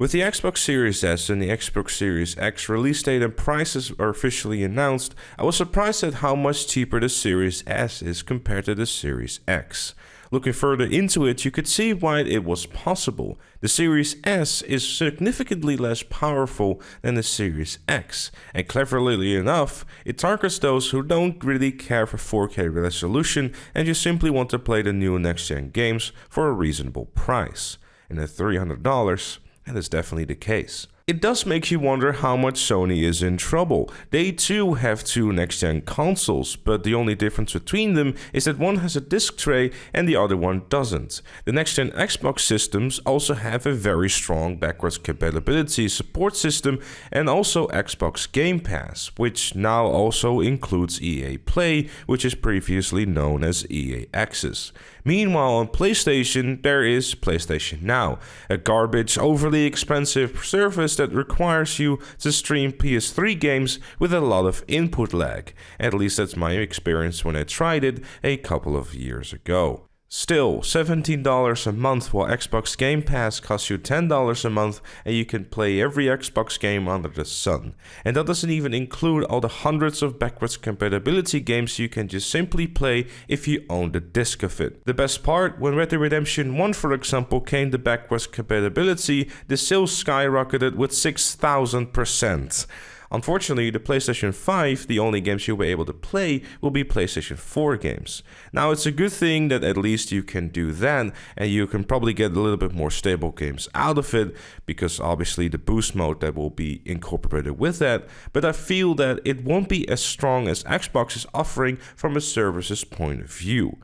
With the Xbox Series S and the Xbox Series X release date and prices are officially announced, I was surprised at how much cheaper the Series S is compared to the Series X. Looking further into it, you could see why it was possible. The Series S is significantly less powerful than the Series X, and cleverly enough, it targets those who don't really care for 4K resolution and just simply want to play the new next-gen games for a reasonable price. And at $300, that is definitely the case. It does make you wonder how much Sony is in trouble. They too have two next-gen consoles, but the only difference between them is that one has a disc tray and the other one doesn't. The next-gen Xbox systems also have a very strong backwards compatibility support system and also Xbox Game Pass, which now also includes EA Play, which is previously known as EA Access. Meanwhile, on PlayStation, there is PlayStation Now, a garbage, overly expensive service that requires you to stream PS3 games with a lot of input lag. At least that's my experience when I tried it a couple of years ago. Still, $17 a month, while Xbox Game Pass costs you $10 a month and you can play every Xbox game under the sun. And that doesn't even include all the hundreds of backwards compatibility games you can just simply play if you own the disc of it. The best part, when Red Dead Redemption 1 for example came to backwards compatibility, the sales skyrocketed with 6,000%. Unfortunately, the PlayStation 5, the only games you'll be able to play will be PlayStation 4 games. Now, it's a good thing that at least you can do that, and you can probably get a little bit more stable games out of it, because obviously the boost mode that will be incorporated with that, but I feel that it won't be as strong as Xbox is offering from a service's point of view.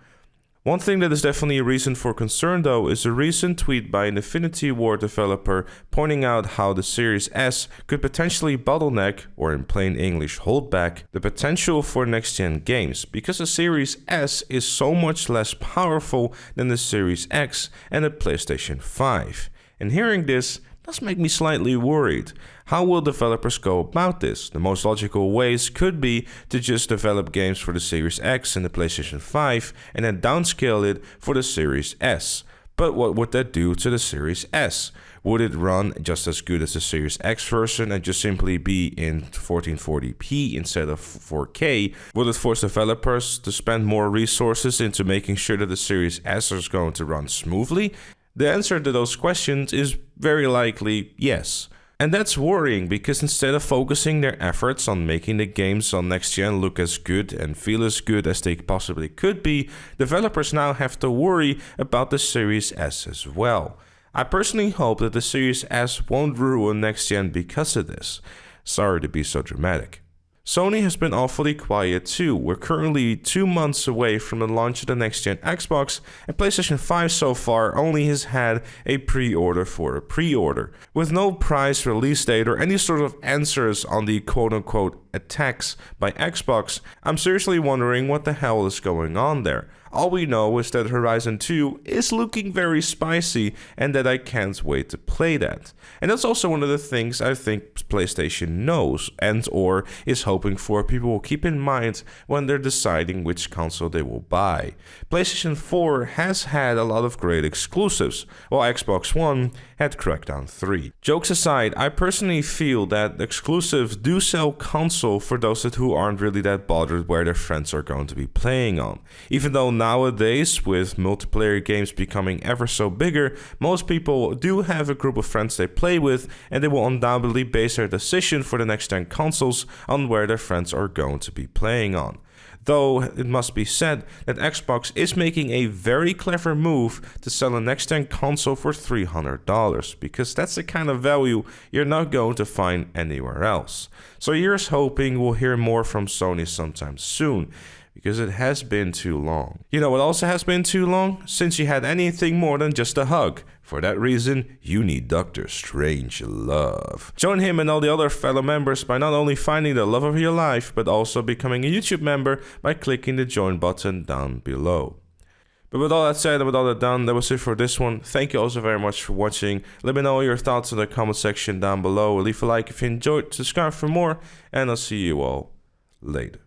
One thing that is definitely a reason for concern though is a recent tweet by an Infinity Ward developer pointing out how the Series S could potentially bottleneck, or in plain English hold back, the potential for next-gen games, because the Series S is so much less powerful than the Series X and the PlayStation 5. And hearing this does make me slightly worried. How will developers go about this? The most logical ways could be to just develop games for the Series X and the PlayStation 5 and then downscale it for the Series S. But what would that do to the Series S? Would it run just as good as the Series X version and just simply be in 1440p instead of 4K? Will it force developers to spend more resources into making sure that the Series S is going to run smoothly? The answer to those questions is very likely yes. And that's worrying, because instead of focusing their efforts on making the games on next gen look as good and feel as good as they possibly could be, developers now have to worry about the Series S as well. I personally hope that the Series S won't ruin next gen because of this. Sorry to be so dramatic. Sony has been awfully quiet too. We're currently 2 months away from the launch of the next-gen Xbox, and PlayStation 5 so far only has had a pre-order for a pre-order. With no price, release date, or any sort of answers on the quote-unquote attacks by Xbox, I'm seriously wondering what the hell is going on there. All we know is that Horizon 2 is looking very spicy and that I can't wait to play that. And that's also one of the things I think PlayStation knows and or is hoping for people will keep in mind when they're deciding which console they will buy. PlayStation 4 has had a lot of great exclusives, while Xbox One had Crackdown 3. Jokes aside, I personally feel that exclusives do sell console for those who aren't really that bothered where their friends are going to be playing on. Even though nowadays, with multiplayer games becoming ever so bigger, most people do have a group of friends they play with, and they will undoubtedly base their decision for the next-gen consoles on where their friends are going to be playing on. Though it must be said that Xbox is making a very clever move to sell a next-gen console for $300, because that's the kind of value you're not going to find anywhere else. So here's hoping we'll hear more from Sony sometime soon, because it has been too long. You know what also has been too long? Since you had anything more than just a hug. For that reason, you need Dr. Strangelove. Join him and all the other fellow members by not only finding the love of your life, but also becoming a YouTube member by clicking the join button down below. But with all that said and with all that done, that was it for this one. Thank you also very much for watching. Let me know your thoughts in the comment section down below. Leave a like if you enjoyed, subscribe for more, and I'll see you all later.